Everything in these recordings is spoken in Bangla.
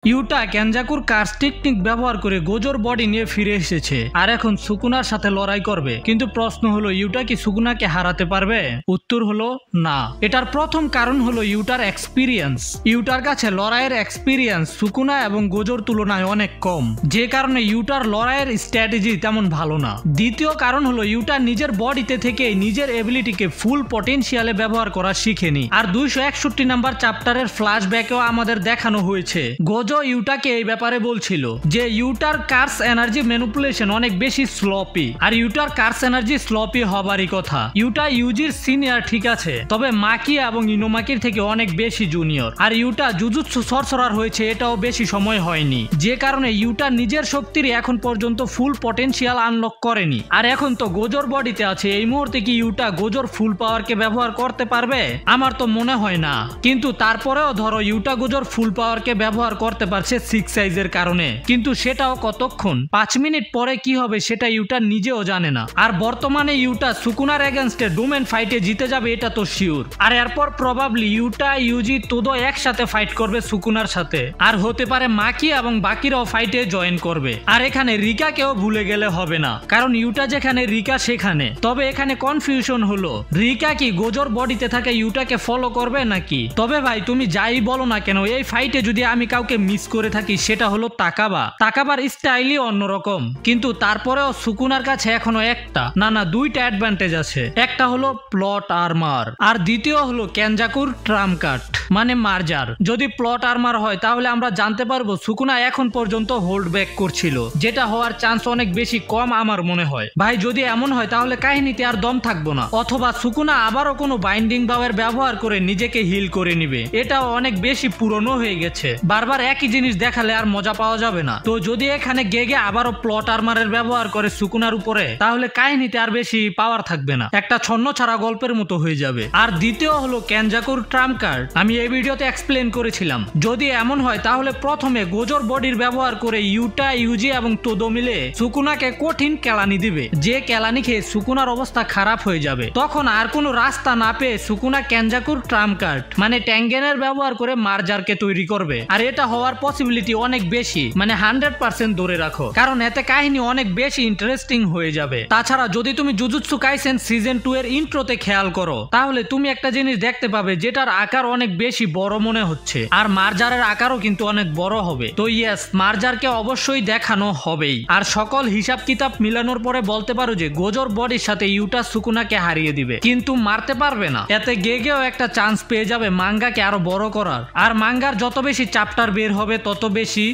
ইউটা কেনজাকুর কার্স টেকনিক ব্যবহার করে গোজোর বডি নিয়ে ফিরে এসেছে আর এখন সুকুনার সাথে লড়াই করবে। কিন্তু প্রশ্ন হলো ইউটা কি সুকুনাকে হারাতে পারবে? উত্তর হলো না। এটার প্রথম কারণ হলো ইউটার এক্সপিরিয়েন্স। ইউটার কাছে লড়াইয়ের এক্সপিরিয়েন্স সুকুনা এবং গোজোর তুলনায় অনেক কম, যে কারণে ইউটার লড়াইয়ের স্ট্র্যাটেজি তেমন ভালো না। দ্বিতীয় কারণ হলো ইউটা নিজের বডিতে থেকে নিজের এবিলিটিকে ফুল পটেনশিয়ালে ব্যবহার করা শিখেনি। আর 261 নাম্বার চ্যাপ্টারের ফ্ল্যাশব্যাকেও আমাদের দেখানো হয়েছে গোজো ইউটাকে এই ব্যাপারে বলছিল যে ইউটার কার্স এনার্জি ম্যানিপুলেশন অনেক বেশি স্লপি, আর ইউটার কার্স এনার্জি স্লপি হবারই কথা। ইউটা ইউজির সিনিয়র ঠিক আছে, তবে মাকি এবং ইনোমাকির থেকে অনেক বেশি জুনিয়র। আর ইউটা জুজুৎসু সরসরার হয়েছে এটাও বেশি সময় হয়নি, যে কারণে ইউটা নিজের শক্তির এখন পর্যন্ত ফুল পটেনশিয়াল আনলক করেনি। আর এখন তো গোজোর বডিতে আছে, এই মুহূর্তে কি ইউটা গোজোর ফুল পাওয়ারকে ব্যবহার করতে পারবে? আমার তো মনে হয় না। কিন্তু তারপরেও ধরো ইউটা গোজোর ফুল পাওয়ারকে ব্যবহার করতে পারছে 6 সাইজের কারণে, কিন্তু সেটাও কতক্ষণ? 5 মিনিট পরে কি হবে সেটা ইউটা নিজেও জানে না। আর বর্তমানে ইউটা সুকুনার এগেনস্টে ডোমেন ফাইটে জিতে যাবে এটা তো শিওর। আর এরপর প্রবাবলি ইউটা ইউজি তোদো একসাথে ফাইট করবে সুকুনার সাথে, আর হতে পারে মাকি এবং বাকিরাও ফাইটে জয়েন করবে। আর এখানে রিকাকেও ভুলে গেলে হবে না, কারণ ইউটা যেখানে রিকা সেখানে। তবে এখানে কনফিউশন হলো রিকা কি গোজোর বডিতে থাকে ইউটাকে ফলো করবে নাকি? তবে ভাই তুমি যাই বলো না কেন, এই ফাইটে যদি আমি কাউকে মিস করে থাকি সেটা হলো তাকাবা। তাকাবার স্টাইলই অন্যরকম, কিন্তু তারপরেও সুকুনার কাছে এখনো একটা না দুইটা অ্যাডভান্টেজ আছে। একটা হলো প্লট আর্মার, আর দ্বিতীয় হলো কেনজাকুর ট্রাম কাট মানে মার্জার। যদি প্লট আর্মার হয় তাহলে আমরা জানতে পারবো সুকুনা এখন পর্যন্ত হোল্ড ব্যাক করছিল, যেটা হওয়ার চান্স অনেক বেশি কম আমার মনে হয়। ভাই যদি এমন হয় তাহলে কাহিনীতে আর দম থাকবো না, অথবা সুকুনা আবারও কোনো বাইন্ডিং বাওয়ের ব্যবহার করে নিজেকে হিল করে নিবে। এটাও অনেক বেশি পুরনো হয়ে গেছে, বারবার একই জিনিস দেখালে আর মজা পাওয়া যাবে না। তো যদি এখানে গেগে আবারও প্লট আর্মারের ব্যবহার করে সুকুনার উপরে, তাহলে কাহিনীতে আর বেশি পাওয়ার থাকবে না, একটা ছন্ন ছাড়া গল্পের মতো হয়ে যাবে। আর দ্বিতীয় হলো কেনজাকুর ট্রাম কার্ড। আমি এই ভিডিওতে এক্সপ্লেন করেছিলাম, যদি এমন হয় তাহলে প্রথমে গোজোর বডির ব্যবহার করে ইউটা ইউজি এবং তোদো মিলে সুকুনাকে কঠিন কেলানি দিবে, যে কেলানি খেয়ে সুকুনার অবস্থা খারাপ হয়ে যাবে। তখন আর কোনো রাস্তা না পেয়ে সুকুনা কেনজাকুর ট্রাম কার্ড মানে ট্যাঙ্গেনের ব্যবহার করে মার্জারকে তৈরি করবে। আর এটা হওয়ার পসিবিলিটি অনেক বেশি, মানে 100% ধরে রাখো, কারণ এতে কাহিনী অনেক বেশি ইন্টারেস্টিং হয়ে যাবে। তাছাড়া যদি তুমি জুজুৎসু কাইসেন সিজন 2 এর ইন্ট্রোতে খেয়াল করো, তাহলে তুমি একটা জিনিস দেখতে পাবে যেটার আকার অনেক বেশি বড় মনে হচ্ছে, আর মার্জারের আকারও কিন্তু অনেক বড় হবে। তো ইয়েস, মার্জারকে অবশ্যই দেখানো হবেই। আর সকল হিসাব কিতাব মিলানোর পরে বলতে পারো যে গোজোর বডির সাথে ইউটা সুকুনাকে হারিয়ে দিবে, কিন্তু মারতে পারবে না। এতে গেগেও একটা চান্স পেয়ে যাবে মাঙ্গাকে আরো বড় করার। আর মাঙ্গার যত বেশি চ্যাপ্টার বের হবে তত বেশি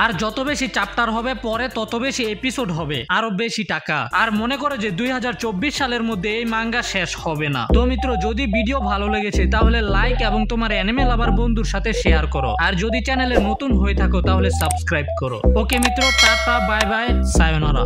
আর যত বেশি চ্যাপ্টার হবে পরে তত বেশি এপিসোড হবে, আরো বেশি টাকা। আর মনে করে যে 2024 সালের মধ্যে এই মাঙ্গা শেষ হবে না। তো মিত্র, যদি ভিডিও ভালো লেগেছে তাহলে লাইক এবং তোমার অ্যানিমে লাভার বন্ধুর সাথে শেয়ার করো। আর যদি চ্যানেলে নতুন হয়ে থাকো তাহলে সাবস্ক্রাইব করো। ওকে মিত্র, টাটা, বাই বাই, সায়োনারা।